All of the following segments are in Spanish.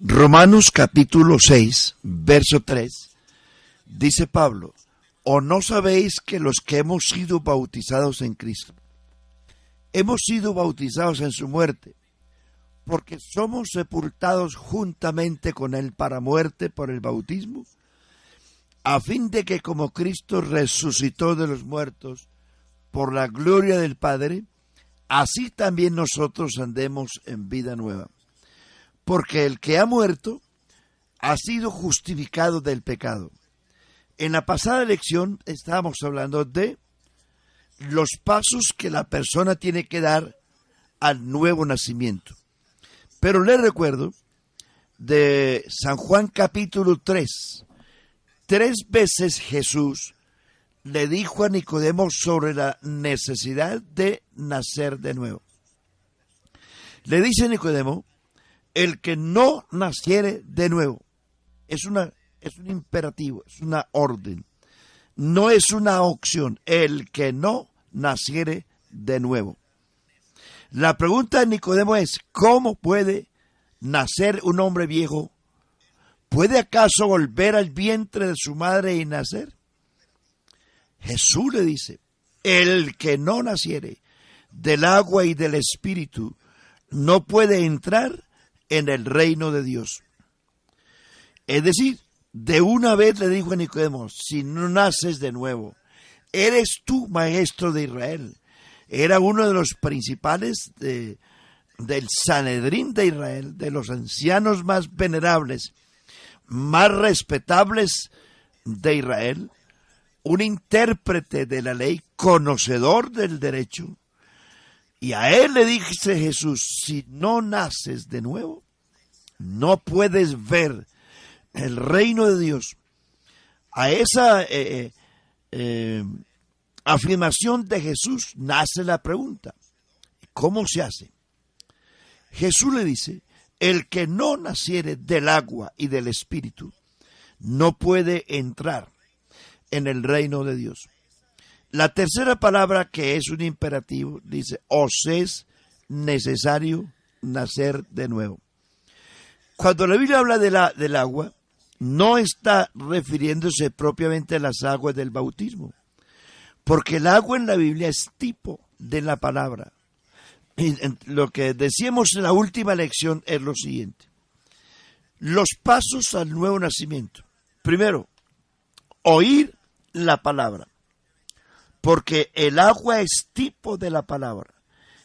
Romanos capítulo 6, verso 3, dice Pablo: ¿O no sabéis que los que hemos sido bautizados en Cristo, hemos sido bautizados en su muerte? Porque somos sepultados juntamente con él para muerte por el bautismo, a fin de que como Cristo resucitó de los muertos por la gloria del Padre, así también nosotros andemos en vida nueva. Porque el que ha muerto ha sido justificado del pecado. En la pasada lección estábamos hablando de los pasos que la persona tiene que dar al nuevo nacimiento. Pero les recuerdo de San Juan capítulo 3. 3 veces Jesús le dijo a Nicodemo sobre la necesidad de nacer de nuevo. Le dice a Nicodemo: el que no naciere de nuevo, es un imperativo, es una orden, no es una opción, el que no naciere de nuevo. La pregunta de Nicodemo es: ¿cómo puede nacer un hombre viejo? ¿Puede acaso volver al vientre de su madre y nacer? Jesús le dice: el que no naciere del agua y del espíritu no puede entrar en el reino de Dios. Es decir, de una vez le dijo a Nicodemo: si no naces de nuevo, eres tú maestro de Israel. Era uno de los principales del Sanedrín de Israel, de los ancianos más venerables, más respetables de Israel, un intérprete de la ley, conocedor del derecho. Y a él le dice Jesús: si no naces de nuevo, no puedes ver el reino de Dios. A esa afirmación de Jesús nace la pregunta: ¿cómo se hace? Jesús le dice: el que no naciere del agua y del espíritu no puede entrar en el reino de Dios. La tercera palabra, que es un imperativo, dice: os es necesario nacer de nuevo. Cuando la Biblia habla del agua, no está refiriéndose propiamente a las aguas del bautismo, porque el agua en la Biblia es tipo de la palabra. Y lo que decíamos en la última lección es lo siguiente: los pasos al nuevo nacimiento. Primero, oír la palabra, porque el agua es tipo de la palabra.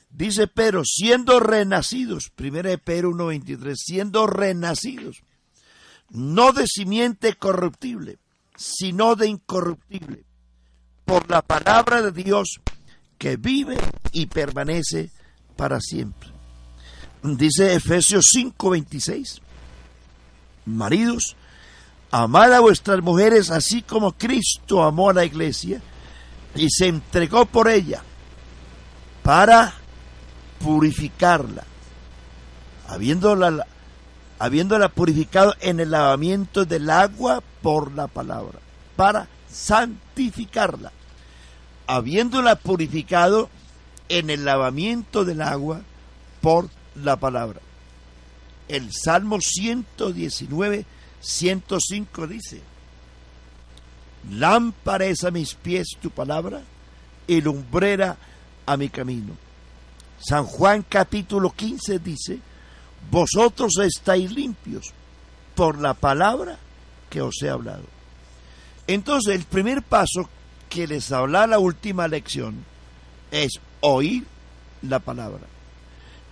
Dice Pedro: siendo renacidos, 1 Pedro 1:23, siendo renacidos, no de simiente corruptible, sino de incorruptible, por la palabra de Dios que vive y permanece para siempre. Dice Efesios 5:26, maridos, amad a vuestras mujeres así como Cristo amó a la iglesia y se entregó por ella para purificarla, habiéndola purificado en el lavamiento del agua por la palabra, para santificarla, habiéndola purificado en el lavamiento del agua por la palabra. El Salmo 119, 105 dice: lámpara es a mis pies tu palabra y lumbrera a mi camino. San Juan capítulo 15 dice: vosotros estáis limpios por la palabra que os he hablado. Entonces, el primer paso que les habla la última lección es oír la palabra.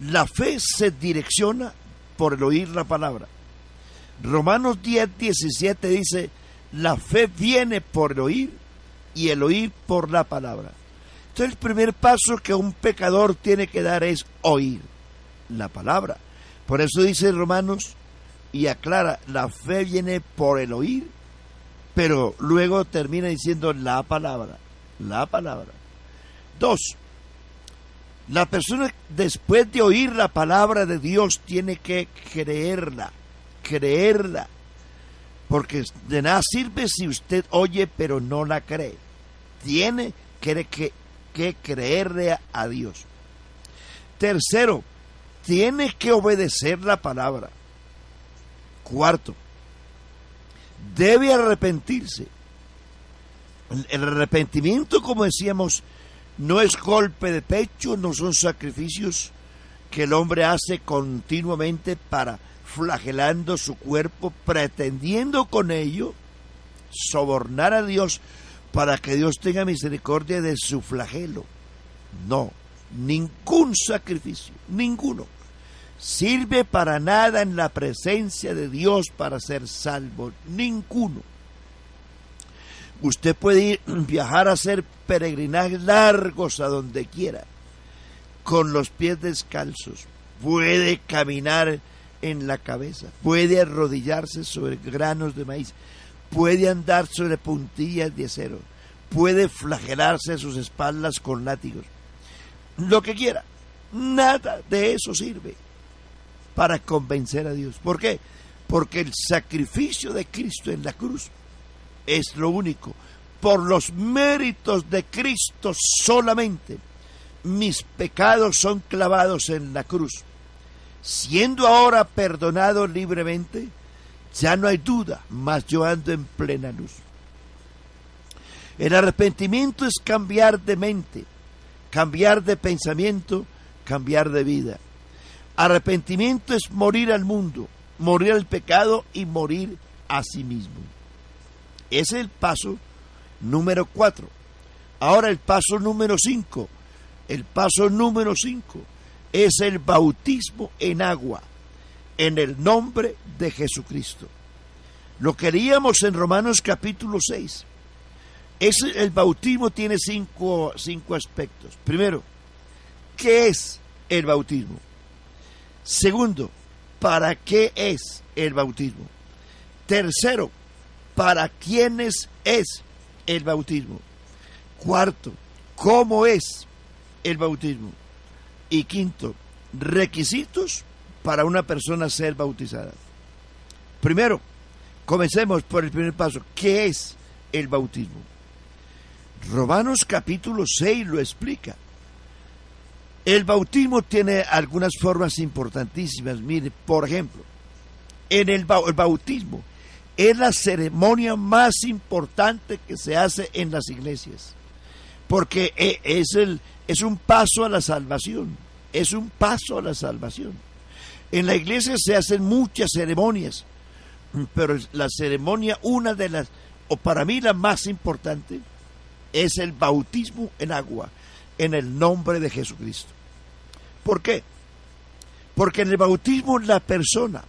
La fe se direcciona por el oír la palabra. Romanos 10:17 dice: la fe viene por el oír y el oír por la palabra. Entonces, el primer paso que un pecador tiene que dar es oír la palabra. Por eso dice Romanos y aclara: la fe viene por el oír, pero luego termina diciendo la palabra, la palabra. 2. La persona, después de oír la palabra de Dios, tiene que creerla, porque de nada sirve si usted oye pero no la cree. Tiene que creerle a Dios. Tercero, tiene que obedecer la palabra. Cuarto, debe arrepentirse. El arrepentimiento, como decíamos, no es golpe de pecho, no son sacrificios que el hombre hace continuamente para flagelando su cuerpo, pretendiendo con ello sobornar a Dios para que Dios tenga misericordia de su flagelo. No, ningún sacrificio, ninguno, sirve para nada en la presencia de Dios para ser salvo, ninguno. Usted puede viajar a hacer peregrinajes largos a donde quiera, con los pies descalzos, puede caminar en la cabeza, puede arrodillarse sobre granos de maíz, puede andar sobre puntillas de acero, puede flagelarse a sus espaldas con látigos, lo que quiera. Nada de eso sirve para convencer a Dios. ¿Por qué? Porque el sacrificio de Cristo en la cruz es lo único. Por los méritos de Cristo solamente mis pecados son clavados en la cruz. Siendo ahora perdonado libremente, ya no hay duda, mas yo ando en plena luz. El arrepentimiento es cambiar de mente, cambiar de pensamiento, cambiar de vida. Arrepentimiento es morir al mundo, morir al pecado y morir a sí mismo. Ese es el paso número 4. Ahora el paso número 5. El paso número 5 es el bautismo en agua, en el nombre de Jesucristo. Lo que leíamos en Romanos capítulo 6. El bautismo tiene cinco aspectos. Primero, ¿qué es el bautismo? Segundo, ¿para qué es el bautismo? Tercero, ¿para quiénes es el bautismo? Cuarto, ¿cómo es el bautismo? Y quinto, requisitos para una persona ser bautizada. Primero, comencemos por el primer paso. ¿Qué es el bautismo? Romanos capítulo 6 lo explica. El bautismo tiene algunas formas importantísimas. Mire, por ejemplo, el bautismo es la ceremonia más importante que se hace en las iglesias, porque es un paso a la salvación, es un paso a la salvación. En la iglesia se hacen muchas ceremonias, pero la ceremonia, una de las, o para mí la más importante, es el bautismo en agua, en el nombre de Jesucristo. ¿Por qué? Porque en el bautismo la persona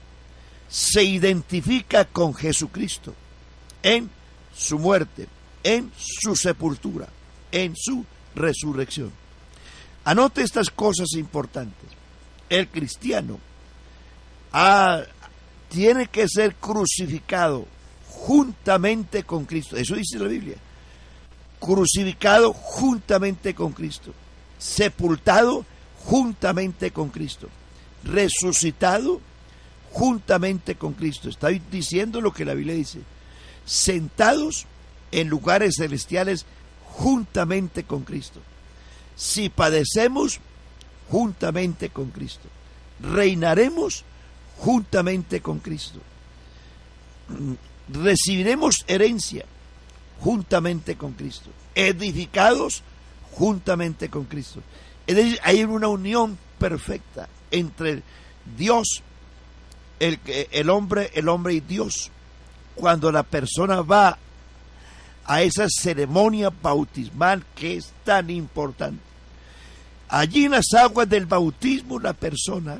se identifica con Jesucristo en su muerte, en su sepultura, en su resurrección. Anote estas cosas importantes. El cristiano tiene que ser crucificado juntamente con Cristo. Eso dice la Biblia. Crucificado juntamente con Cristo, sepultado juntamente con Cristo, resucitado juntamente con Cristo. Está diciendo lo que la Biblia dice. Sentados en lugares celestiales juntamente con Cristo. Si padecemos, juntamente con Cristo. Reinaremos juntamente con Cristo. Recibiremos herencia juntamente con Cristo. Edificados juntamente con Cristo. Es decir, hay una unión perfecta entre Dios, el hombre y Dios. Cuando la persona va a esa ceremonia bautismal que es tan importante, allí en las aguas del bautismo la persona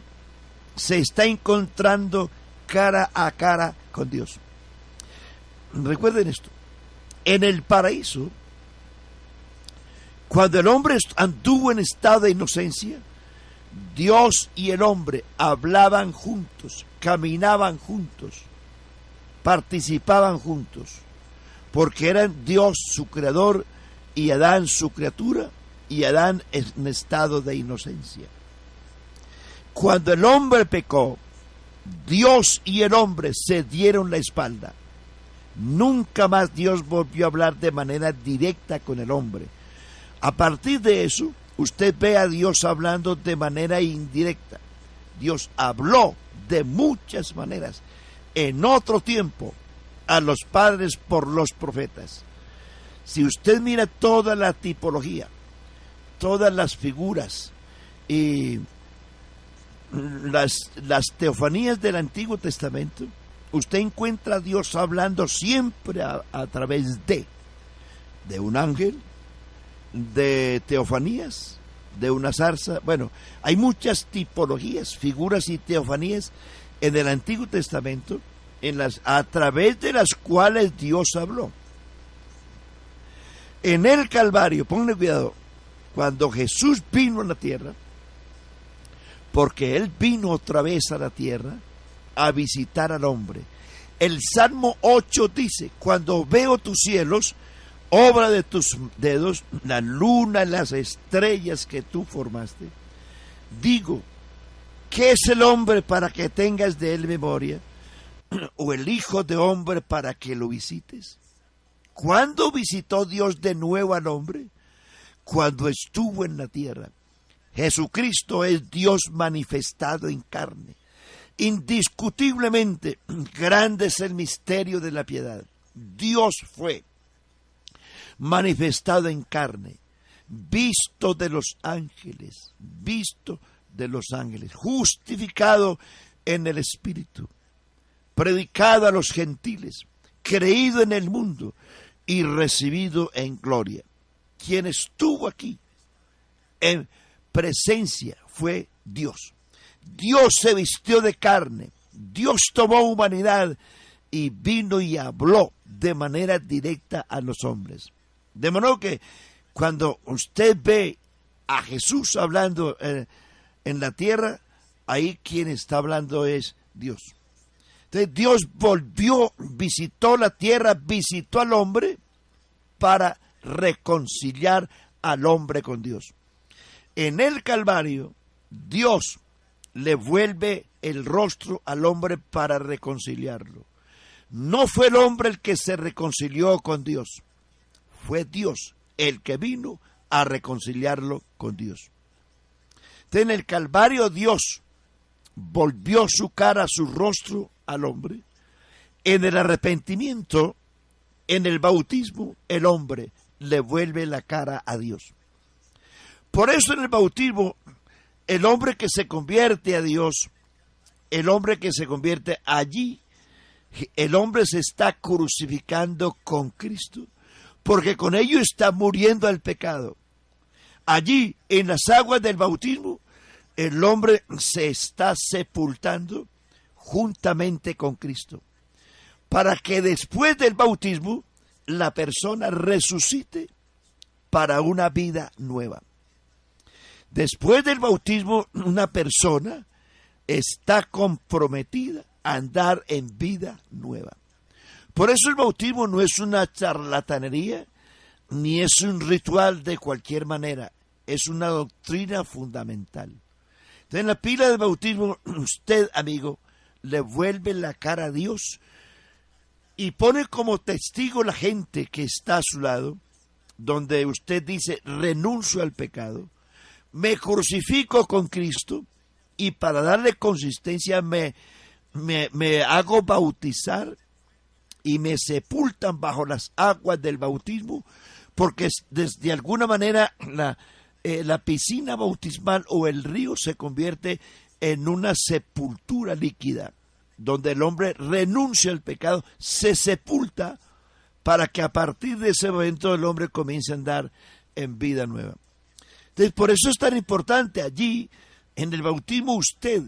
se está encontrando cara a cara con Dios. Recuerden esto. En el paraíso, cuando el hombre anduvo en estado de inocencia, Dios y el hombre hablaban juntos, caminaban juntos, participaban juntos, porque eran Dios su creador y Adán su criatura, y Adán en estado de inocencia. Cuando el hombre pecó, Dios y el hombre se dieron la espalda. Nunca más Dios volvió a hablar de manera directa con el hombre. A partir de eso, usted ve a Dios hablando de manera indirecta. Dios habló de muchas maneras, en otro tiempo a los padres por los profetas. Si usted mira toda la tipología, todas las figuras y las teofanías del Antiguo Testamento, usted encuentra a Dios hablando siempre a través de un ángel, de teofanías, de una zarza. Bueno, hay muchas tipologías, figuras y teofanías en el Antiguo Testamento a través de las cuales Dios habló. En el Calvario, ponle cuidado, cuando Jesús vino a la tierra, porque Él vino otra vez a la tierra a visitar al hombre. El Salmo 8 dice, cuando veo tus cielos, obra de tus dedos, la luna, las estrellas que tú formaste, digo, ¿qué es el hombre para que tengas de él memoria? ¿O el hijo de hombre para que lo visites? ¿Cuándo visitó Dios de nuevo al hombre? Cuando estuvo en la tierra. Jesucristo es Dios manifestado en carne. Indiscutiblemente, grande es el misterio de la piedad. Dios fue manifestado en carne, visto de los ángeles, justificado en el Espíritu, predicado a los gentiles, creído en el mundo y recibido en gloria. Quien estuvo aquí en presencia fue Dios. Dios se vistió de carne, Dios tomó humanidad y vino y habló de manera directa a los hombres. De modo que cuando usted ve a Jesús hablando en la tierra, ahí quien está hablando es Dios. Entonces Dios visitó la tierra, visitó al hombre para reconciliar al hombre con Dios. En el Calvario, Dios le vuelve el rostro al hombre para reconciliarlo. No fue el hombre el que se reconcilió con Dios, fue Dios el que vino a reconciliarlo con Dios. Entonces, en el Calvario Dios volvió su cara, su rostro al hombre. En el arrepentimiento, en el bautismo, el hombre le vuelve la cara a Dios. Por eso en el bautismo, el hombre que se convierte a Dios, el hombre que se convierte allí, el hombre se está crucificando con Cristo, porque con ello está muriendo al pecado. Allí, en las aguas del bautismo, el hombre se está sepultando juntamente con Cristo, para que después del bautismo la persona resucite para una vida nueva. Después del bautismo, una persona está comprometida a andar en vida nueva. Por eso el bautismo no es una charlatanería, ni es un ritual de cualquier manera, es una doctrina fundamental. Entonces, en la pila del bautismo, usted, amigo, le vuelve la cara a Dios y pone como testigo la gente que está a su lado, donde usted dice, renuncio al pecado, me crucifico con Cristo y para darle consistencia me hago bautizar y me sepultan bajo las aguas del bautismo, porque de alguna manera la piscina bautismal o el río se convierte en una sepultura líquida, donde el hombre renuncia al pecado, se sepulta para que a partir de ese momento el hombre comience a andar en vida nueva. Entonces, por eso es tan importante allí, en el bautismo usted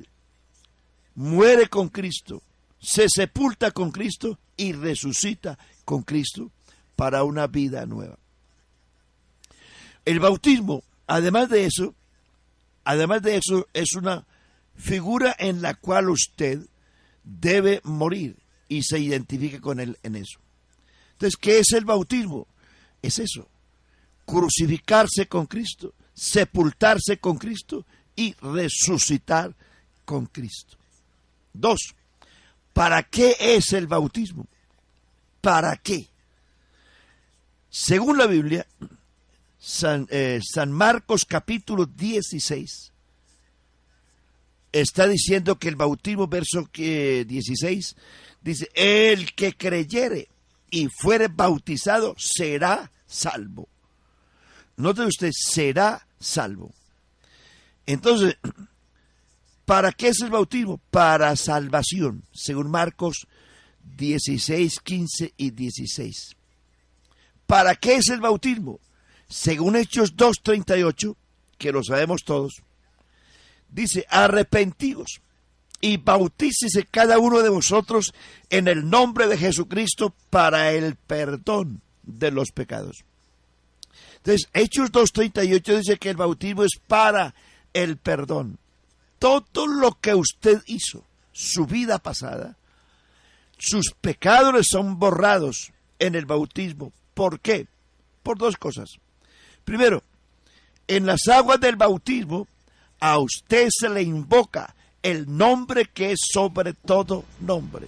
muere con Cristo, se sepulta con Cristo y resucita con Cristo para una vida nueva. El bautismo, además de eso, es una figura en la cual usted debe morir y se identifica con él en eso. Entonces, ¿qué es el bautismo? Es eso, crucificarse con Cristo, sepultarse con Cristo y resucitar con Cristo. 2. ¿Para qué es el bautismo? ¿Para qué? Según la Biblia, San Marcos capítulo 16, está diciendo que el bautismo, verso 16, dice, el que creyere y fuere bautizado será salvo. Note usted, será salvo. Entonces, ¿para qué es el bautismo? Para salvación, según Marcos 16, 15 y 16. ¿Para qué es el bautismo? Según Hechos 2:38, que lo sabemos todos, dice, arrepentíos y bautícese cada uno de vosotros en el nombre de Jesucristo para el perdón de los pecados. Entonces, Hechos 2:38 dice que el bautismo es para el perdón. Todo lo que usted hizo, su vida pasada, sus pecados les son borrados en el bautismo. ¿Por qué? Por dos cosas. Primero, en las aguas del bautismo, a usted se le invoca el nombre que es sobre todo nombre.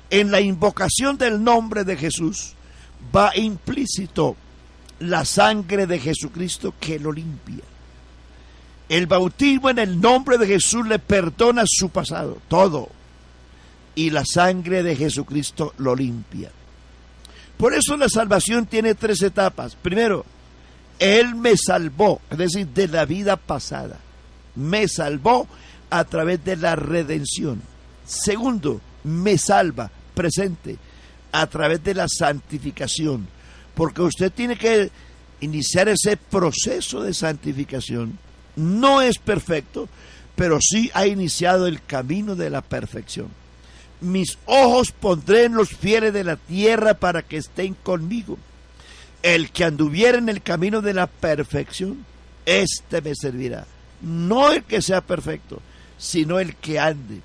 En la invocación del nombre de Jesús va implícito la sangre de Jesucristo que lo limpia. El bautismo en el nombre de Jesús le perdona su pasado, todo. Y la sangre de Jesucristo lo limpia. Por eso la salvación tiene tres etapas. Primero, Él me salvó, es decir, de la vida pasada. Me salvó a través de la redención. Segundo, me salva, presente, a través de la santificación. Porque usted tiene que iniciar ese proceso de santificación. No es perfecto, pero sí ha iniciado el camino de la perfección. Mis ojos pondré en los fieles de la tierra para que estén conmigo. El que anduviera en el camino de la perfección, éste me servirá. No el que sea perfecto, sino el que ande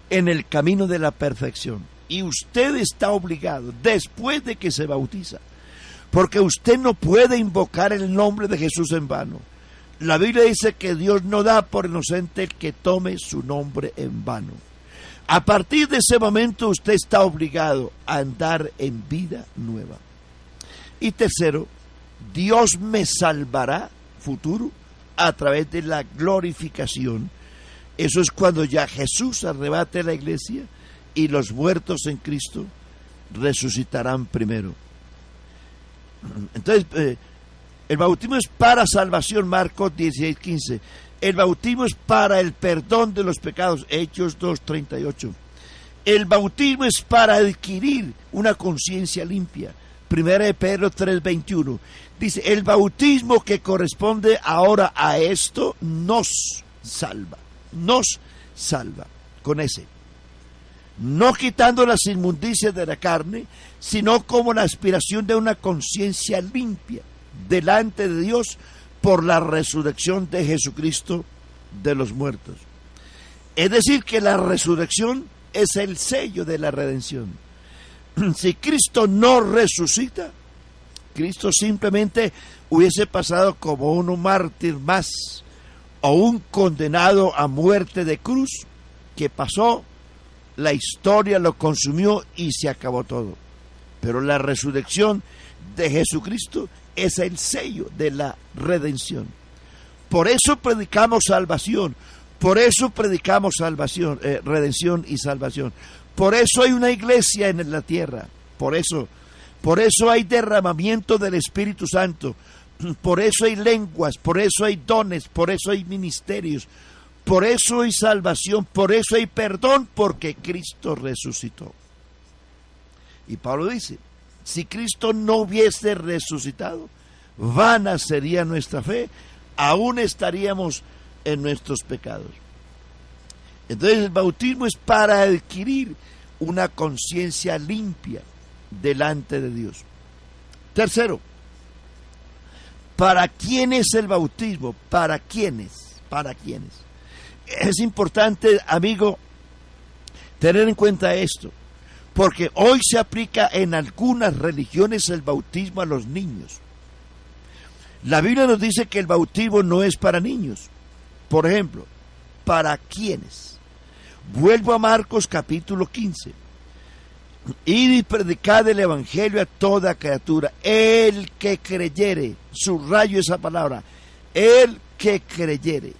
en el camino de la perfección. Y usted está obligado, después de que se bautiza, porque usted no puede invocar el nombre de Jesús en vano. La Biblia dice que Dios no da por inocente el que tome su nombre en vano. A partir de ese momento usted está obligado a andar en vida nueva. Y tercero, Dios me salvará, futuro, a través de la glorificación. Eso es cuando ya Jesús arrebate la iglesia y los muertos en Cristo resucitarán primero. Entonces, el bautismo es para salvación, Marcos 16:15. El bautismo es para el perdón de los pecados, Hechos 2:38. El bautismo es para adquirir una conciencia limpia, 1 Pedro 3:21. Dice, el bautismo que corresponde ahora a esto nos salva con ese. No quitando las inmundicias de la carne, sino como la aspiración de una conciencia limpia delante de Dios por la resurrección de Jesucristo de los muertos. Es decir, que la resurrección es el sello de la redención. Si Cristo no resucita, Cristo simplemente hubiese pasado como un mártir más o un condenado a muerte de cruz que pasó, la historia lo consumió y se acabó todo. Pero la resurrección de Jesucristo es el sello de la redención. Por eso predicamos salvación, por eso predicamos salvación, redención y salvación. Por eso hay una iglesia en la tierra, por eso hay derramamiento del Espíritu Santo, por eso hay lenguas, por eso hay dones, por eso hay ministerios, por eso hay salvación, por eso hay perdón, porque Cristo resucitó. Y Pablo dice, si Cristo no hubiese resucitado, vana sería nuestra fe, aún estaríamos en nuestros pecados. Entonces el bautismo es para adquirir una conciencia limpia delante de Dios. Tercero, ¿para quién es el bautismo? ¿Para quiénes? ¿Para quiénes? Es importante, amigo, tener en cuenta esto, porque hoy se aplica en algunas religiones el bautismo a los niños. La Biblia nos dice que el bautismo no es para niños. Por ejemplo, ¿para quiénes? Vuelvo a Marcos capítulo 15. Id y predicad el evangelio a toda criatura. El que creyere, subrayo esa palabra, el que creyere.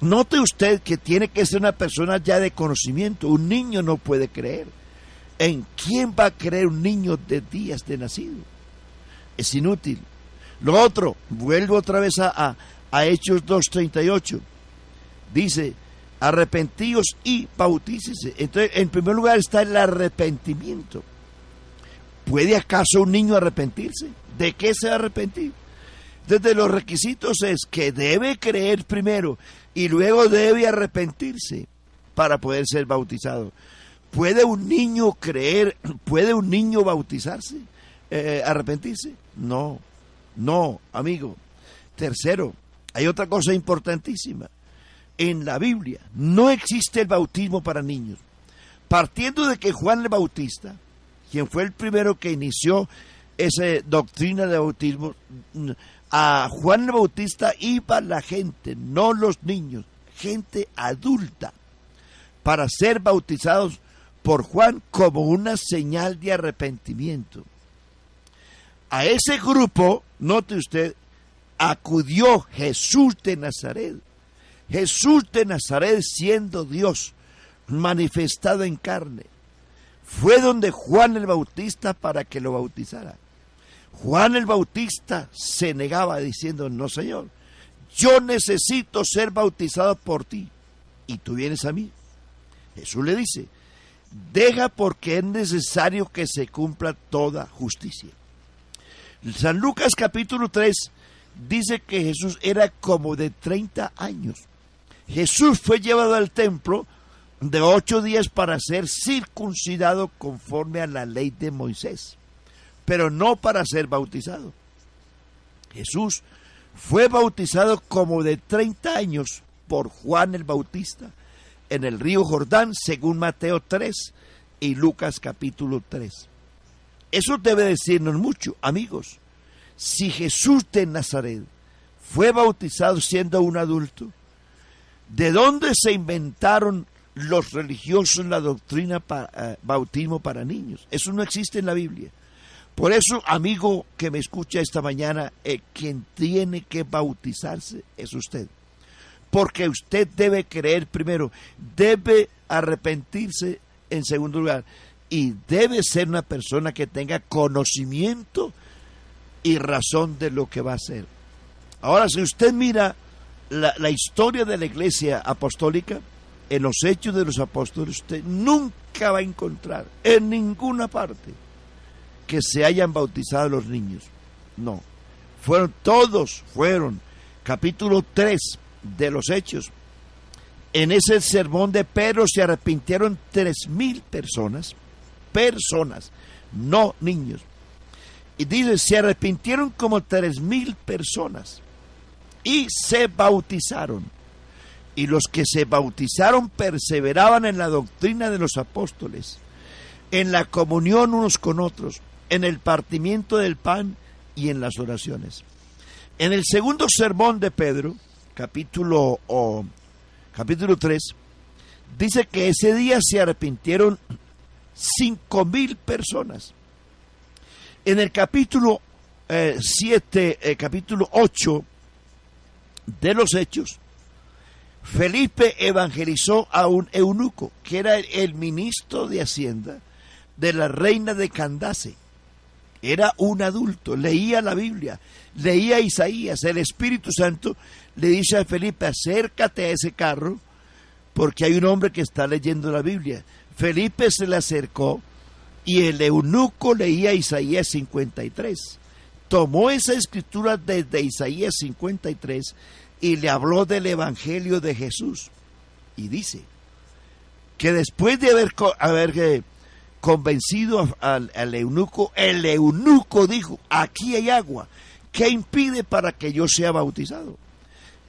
Note usted que tiene que ser una persona ya de conocimiento. Un niño no puede creer. ¿En quién va a creer un niño de días de nacido? Es inútil. Lo otro, vuelvo otra vez a Hechos 2:38. Dice, arrepentíos y bautícese. Entonces, en primer lugar está el arrepentimiento. ¿Puede acaso un niño arrepentirse? ¿De qué se va a arrepentir? Entonces, los requisitos es que debe creer primero y luego debe arrepentirse para poder ser bautizado. ¿Puede un niño creer? ¿Puede un niño bautizarse? ¿Arrepentirse? No, amigo. Tercero, hay otra cosa importantísima. En la Biblia no existe el bautismo para niños. Partiendo de que Juan el Bautista, quien fue el primero que inició esa doctrina de bautismo, a Juan el Bautista iba la gente, no los niños, gente adulta, para ser bautizados por Juan como una señal de arrepentimiento. A ese grupo, note usted, acudió Jesús de Nazaret. Jesús de Nazaret, siendo Dios manifestado en carne, fue donde Juan el Bautista para que lo bautizara. Juan el Bautista se negaba diciendo, no Señor, yo necesito ser bautizado por ti y tú vienes a mí. Jesús le dice, deja porque es necesario que se cumpla toda justicia. San Lucas capítulo 3 dice que Jesús era como de 30 años. Jesús fue llevado al templo de 8 días para ser circuncidado conforme a la ley de Moisés, pero no para ser bautizado. Jesús fue bautizado como de 30 años por Juan el Bautista en el río Jordán, según Mateo 3 y Lucas capítulo 3. Eso debe decirnos mucho, amigos. Si Jesús de Nazaret fue bautizado siendo un adulto, ¿de dónde se inventaron los religiosos la doctrina bautismo para niños? Eso no existe en la Biblia. Por eso, amigo que me escucha esta mañana, quien tiene que bautizarse es usted. Porque usted debe creer primero, debe arrepentirse en segundo lugar, y debe ser una persona que tenga conocimiento y razón de lo que va a hacer. Ahora, si usted mira la historia de la Iglesia Apostólica, en los Hechos de los Apóstoles, usted nunca va a encontrar en ninguna parte que se hayan bautizado los niños. No, todos fueron, capítulo 3 de los Hechos. En ese sermón de Pedro se arrepintieron 3,000 personas, no niños. Y dice, se arrepintieron como 3,000 personas y se bautizaron. Y los que se bautizaron perseveraban en la doctrina de los apóstoles, en la comunión unos con otros, en el partimiento del pan y en las oraciones. En el segundo sermón de Pedro, capítulo 3, dice que ese día se arrepintieron 5,000 personas. En el capítulo 8 de los Hechos, Felipe evangelizó a un eunuco, que era el ministro de Hacienda de la reina de Candace. Era un adulto, leía la Biblia, leía Isaías. El Espíritu Santo le dice a Felipe, acércate a ese carro, porque hay un hombre que está leyendo la Biblia. Felipe se le acercó y el eunuco leía Isaías 53. Tomó esa escritura desde Isaías 53 y le habló del Evangelio de Jesús. Y dice que después de haber convencido al eunuco, el eunuco dijo, aquí hay agua, ¿qué impide para que yo sea bautizado?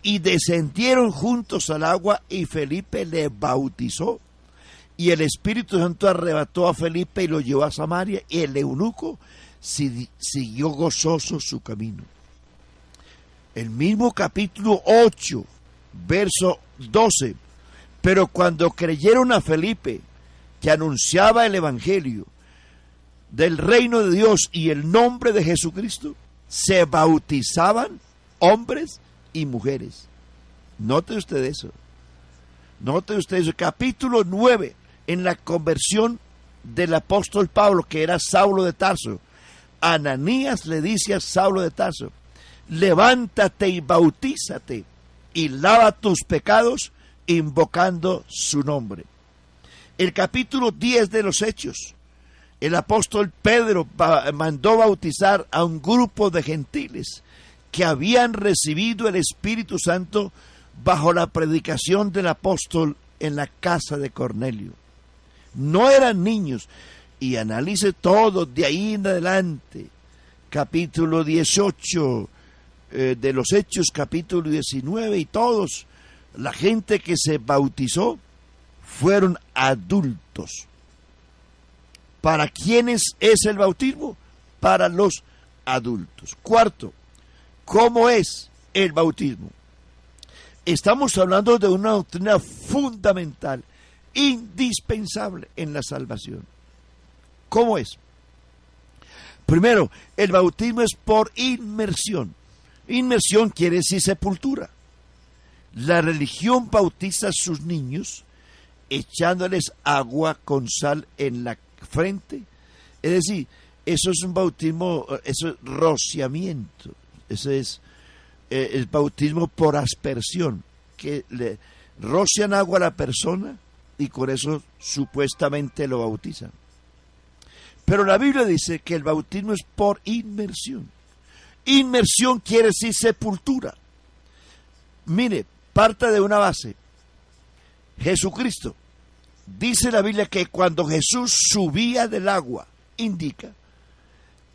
Y descendieron juntos al agua y Felipe le bautizó. Y el Espíritu Santo arrebató a Felipe y lo llevó a Samaria, y el eunuco siguió gozoso su camino. El mismo capítulo 8, verso 12. Pero cuando creyeron a Felipe, que anunciaba el Evangelio del reino de Dios y el nombre de Jesucristo, se bautizaban hombres y mujeres. Note usted eso. Note usted eso. Capítulo 9, en la conversión del apóstol Pablo, que era Saulo de Tarso. Ananías le dice a Saulo de Tarso: levántate y bautízate y lava tus pecados invocando su nombre. El capítulo 10 de los Hechos, el apóstol Pedro mandó bautizar a un grupo de gentiles que habían recibido el Espíritu Santo bajo la predicación del apóstol en la casa de Cornelio. No eran niños. Y analice todo de ahí en adelante. Capítulo 18 de los Hechos, capítulo 19, y todos, la gente que se bautizó fueron adultos. ¿Para quiénes es el bautismo? Para los adultos. Cuarto, ¿cómo es el bautismo? Estamos hablando de una doctrina fundamental, indispensable en la salvación. ¿Cómo es? Primero, el bautismo es por inmersión. Inmersión quiere decir sepultura. La religión bautiza a sus niños echándoles agua con sal en la frente. Es decir, eso es un bautismo, eso es rociamiento. Eso es el bautismo por aspersión, que le rocian agua a la persona y con eso supuestamente lo bautizan. Pero la Biblia dice que el bautismo es por inmersión. Inmersión quiere decir sepultura. Mire, parta de una base. Jesucristo. Dice la Biblia que cuando Jesús subía del agua, indica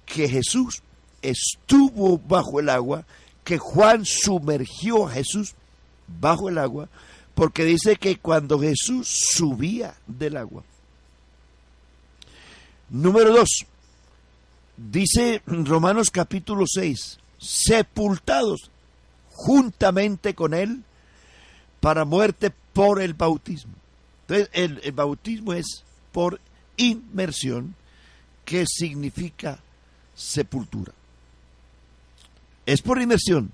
que Jesús estuvo bajo el agua, que Juan sumergió a Jesús bajo el agua, porque dice que cuando Jesús subía del agua. Número 2, dice Romanos capítulo 6, sepultados juntamente con él para muerte por el bautismo. Entonces, el bautismo es por inmersión, que significa sepultura. Es por inmersión.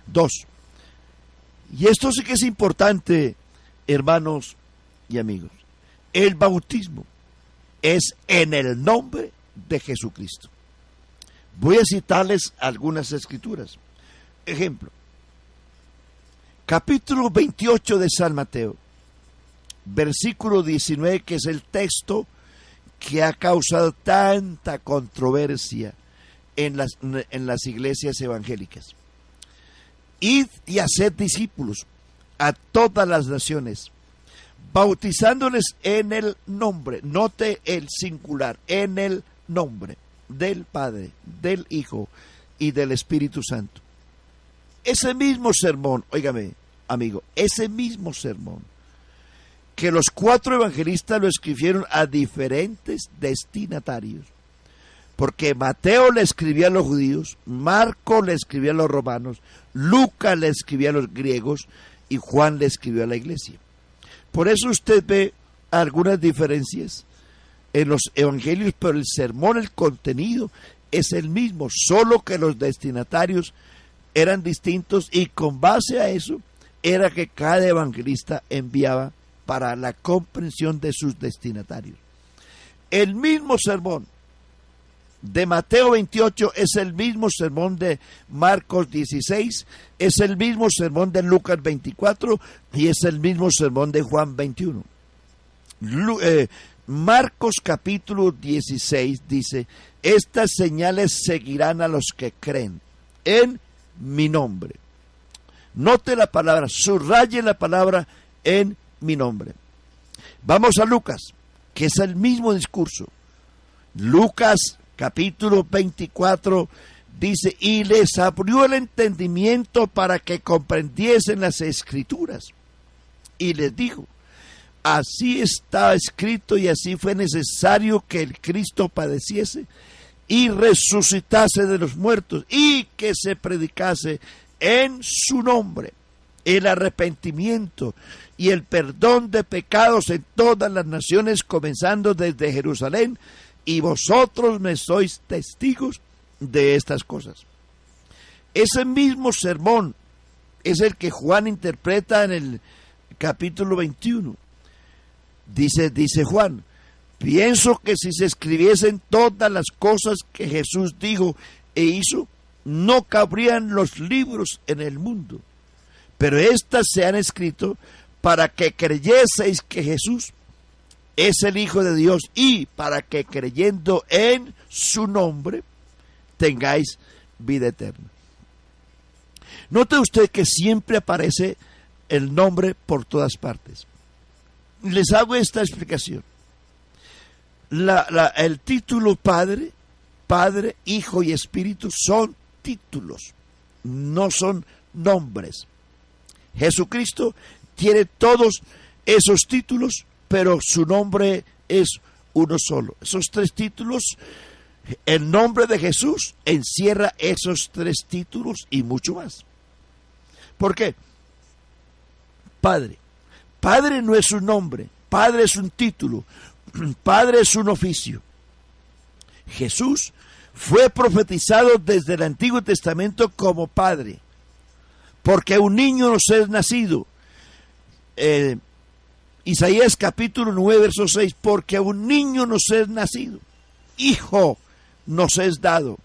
2, y esto sí que es importante, hermanos y amigos, el bautismo es en el nombre de Jesucristo. Voy a citarles algunas escrituras. Ejemplo, capítulo 28 de San Mateo, versículo 19, que es el texto que ha causado tanta controversia en las iglesias evangélicas. Id y haced discípulos a todas las naciones, bautizándoles en el nombre, note el singular, en el nombre del Padre, del Hijo y del Espíritu Santo. Ese mismo sermón, óigame, amigo, ese mismo sermón, que los 4 evangelistas lo escribieron a diferentes destinatarios, porque Mateo le escribía a los judíos, Marcos le escribía a los romanos, Lucas le escribía a los griegos y Juan le escribió a la iglesia. Por eso usted ve algunas diferencias en los evangelios, pero el sermón, el contenido es el mismo, solo que los destinatarios eran distintos, y con base a eso era que cada evangelista enviaba para la comprensión de sus destinatarios. El mismo sermón de Mateo 28 es el mismo sermón de Marcos 16, es el mismo sermón de Lucas 24 y es el mismo sermón de Juan 21. Marcos capítulo 16 dice: estas señales seguirán a los que creen en mi nombre. Note la palabra, subraye la palabra en mi nombre. Vamos a Lucas, que es el mismo discurso. Lucas capítulo 24 dice: y les abrió el entendimiento para que comprendiesen las escrituras. Y les dijo: así está escrito y así fue necesario que el Cristo padeciese y resucitase de los muertos y que se predicase en su nombre el arrepentimiento y el perdón de pecados en todas las naciones, comenzando desde Jerusalén, y vosotros me sois testigos de estas cosas. Ese mismo sermón es el que Juan interpreta en el capítulo 21. Dice Juan: pienso que si se escribiesen todas las cosas que Jesús dijo e hizo, no cabrían los libros en el mundo. Pero estas se han escrito para que creyeseis que Jesús es el Hijo de Dios y para que creyendo en su nombre tengáis vida eterna. Note usted que siempre aparece el nombre por todas partes. Les hago esta explicación. El título Padre, Hijo y Espíritu son títulos, no son nombres. Jesucristo tiene todos esos títulos, pero su nombre es uno solo. Esos tres títulos, el nombre de Jesús encierra esos tres títulos y mucho más. ¿Por qué? Padre. Padre no es un nombre, Padre es un título, Padre es un oficio. Jesús fue profetizado desde el Antiguo Testamento como Padre, porque un niño nos es nacido. Isaías capítulo 9, verso 6, porque un niño nos es nacido, hijo nos es dado,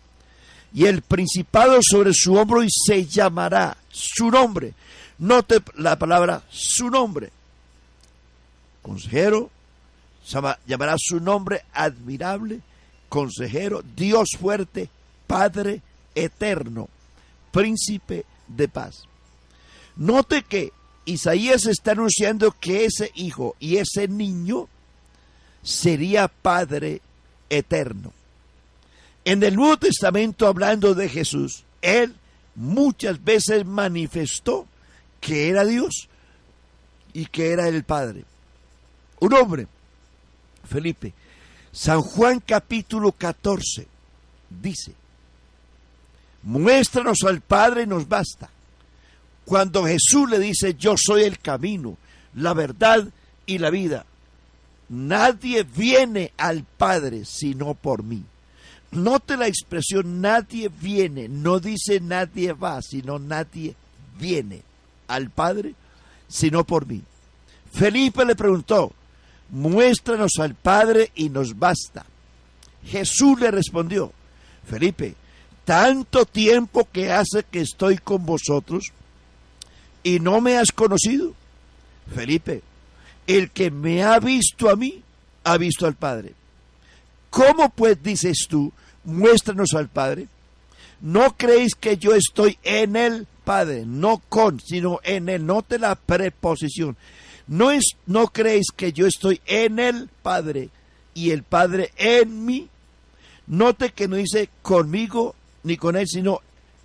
y el principado sobre su hombro, y se llamará su nombre. Note la palabra su nombre. Consejero, llamará su nombre admirable, consejero, Dios fuerte, Padre eterno, príncipe de paz. Note que Isaías está anunciando que ese hijo y ese niño sería Padre eterno. En el Nuevo Testamento, hablando de Jesús, él muchas veces manifestó que era Dios y que era el Padre. Un hombre, Felipe, San Juan capítulo 14, dice: muéstranos al Padre y nos basta. Cuando Jesús le dice: yo soy el camino, la verdad y la vida, nadie viene al Padre sino por mí. Note la expresión nadie viene, no dice nadie va, sino nadie viene al Padre sino por mí. Felipe le preguntó: muéstranos al Padre y nos basta. Jesús le respondió: Felipe, tanto tiempo que hace que estoy con vosotros y no me has conocido. Felipe, el que me ha visto a mí, ha visto al Padre. ¿Cómo pues dices tú, muéstranos al Padre? ¿No creéis que yo estoy en el Padre? No con, sino en él. Note la preposición. No creéis que yo estoy en el Padre y el Padre en mí. Note que no dice conmigo ni con él, sino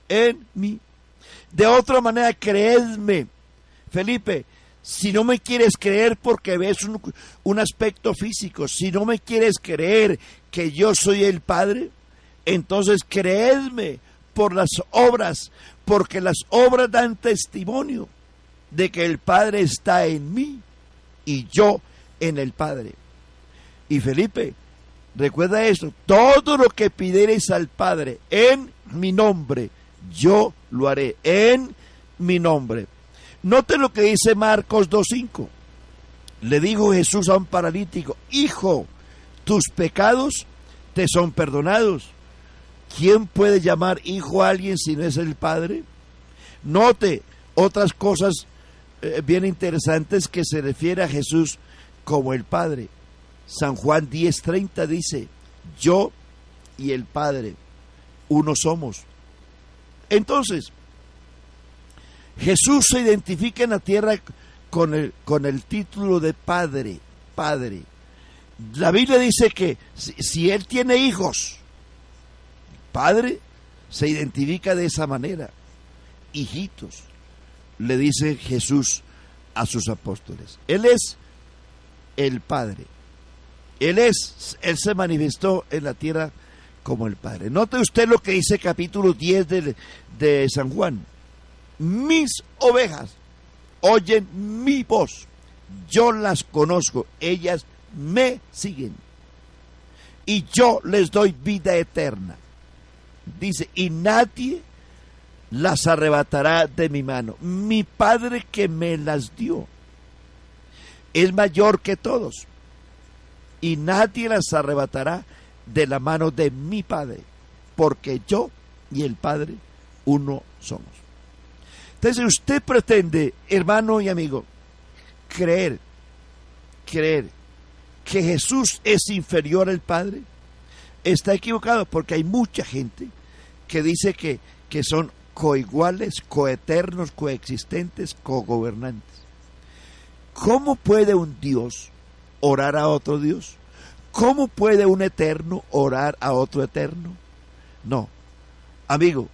en mí. De otra manera, creedme. Felipe, si no me quieres creer porque ves un aspecto físico, si no me quieres creer que yo soy el Padre, entonces creedme por las obras, porque las obras dan testimonio de que el Padre está en mí y yo en el Padre. Y Felipe, recuerda esto: todo lo que pidiereis al Padre en mi nombre, yo lo haré en mi nombre. Note lo que dice Marcos 2:5. Le dijo Jesús a un paralítico: hijo, tus pecados te son perdonados. ¿Quién puede llamar hijo a alguien si no es el Padre? Note otras cosas bien interesantes que se refiere a Jesús como el Padre. San Juan 10:30 dice: yo y el Padre uno somos. Entonces, Jesús se identifica en la tierra con el título de Padre. Padre. La Biblia dice que si Él tiene hijos, Padre se identifica de esa manera. Hijitos, le dice Jesús a sus apóstoles. Él es el Padre. Él se manifestó en la tierra como el Padre. Note usted lo que dice capítulo 10 de San Juan. Mis ovejas oyen mi voz, yo las conozco, ellas me siguen y yo les doy vida eterna. Dice, y nadie las arrebatará de mi mano. Mi Padre que me las dio es mayor que todos, y nadie las arrebatará de la mano de mi Padre, porque yo y el Padre uno somos. Entonces, usted pretende, hermano y amigo, creer que Jesús es inferior al Padre, está equivocado, porque hay mucha gente que dice que son coiguales, coeternos, coexistentes, cogobernantes. ¿Cómo puede un Dios orar a otro Dios? ¿Cómo puede un eterno orar a otro eterno? No, amigo,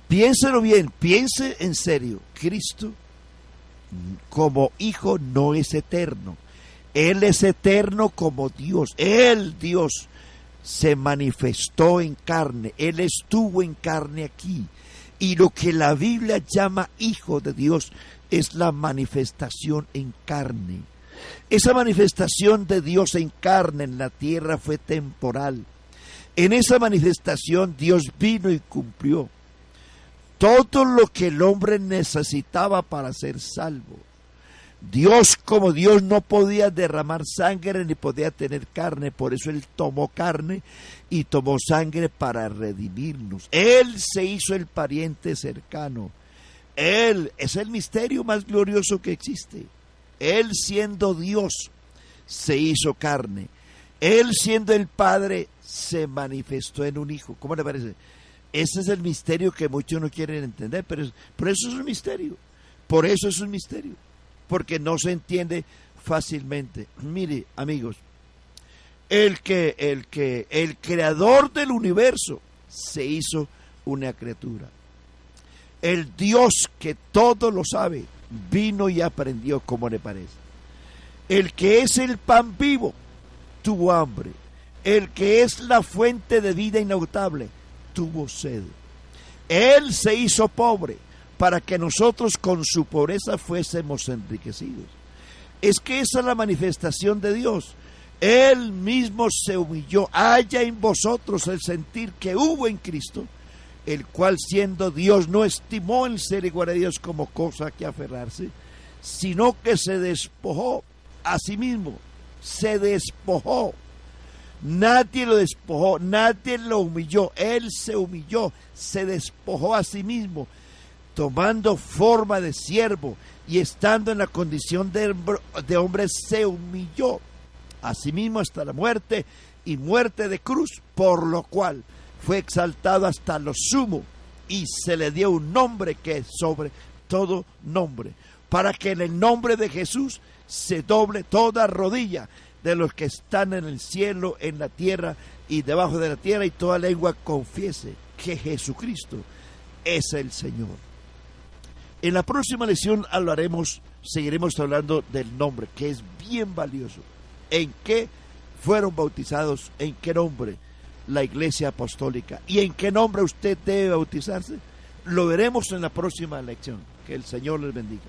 piénselo bien, piense en serio. Cristo como hijo no es eterno. Él es eterno como Dios. Él, Dios, se manifestó en carne. Él estuvo en carne aquí. Y lo que la Biblia llama hijo de Dios es la manifestación en carne. Esa manifestación de Dios en carne en la tierra fue temporal. En esa manifestación Dios vino y cumplió todo lo que el hombre necesitaba para ser salvo. Dios, como Dios, no podía derramar sangre ni podía tener carne, por eso Él tomó carne y tomó sangre para redimirnos. Él se hizo el pariente cercano. Él es el misterio más glorioso que existe. Él, siendo Dios, se hizo carne. Él, siendo el Padre, se manifestó en un hijo. ¿Cómo le parece? Ese es el misterio que muchos no quieren entender, pero eso es un misterio. Por eso es un misterio, porque no se entiende fácilmente. Mire, amigos, el creador del universo se hizo una criatura. El Dios que todo lo sabe vino y aprendió, como le parece. El que es el pan vivo tuvo hambre. El que es la fuente de vida inagotable tuvo sed. Él se hizo pobre para que nosotros con su pobreza fuésemos enriquecidos. Es que esa es la manifestación de Dios. Él mismo se humilló. Haya en vosotros el sentir que hubo en Cristo, el cual, siendo Dios, no estimó el ser igual a Dios como cosa que aferrarse, sino que se despojó a sí mismo. Se despojó. Nadie lo despojó, nadie lo humilló. Él se humilló, se despojó a sí mismo, tomando forma de siervo y estando en la condición de hombre, se humilló a sí mismo hasta la muerte y muerte de cruz, por lo cual fue exaltado hasta lo sumo y se le dio un nombre que es sobre todo nombre, para que en el nombre de Jesús se doble toda rodilla de los que están en el cielo, en la tierra y debajo de la tierra, y toda lengua confiese que Jesucristo es el Señor. En la próxima lección seguiremos hablando del nombre, que es bien valioso. ¿En qué fueron bautizados? ¿En qué nombre la Iglesia Apostólica? ¿Y en qué nombre usted debe bautizarse? Lo veremos en la próxima lección. Que el Señor les bendiga.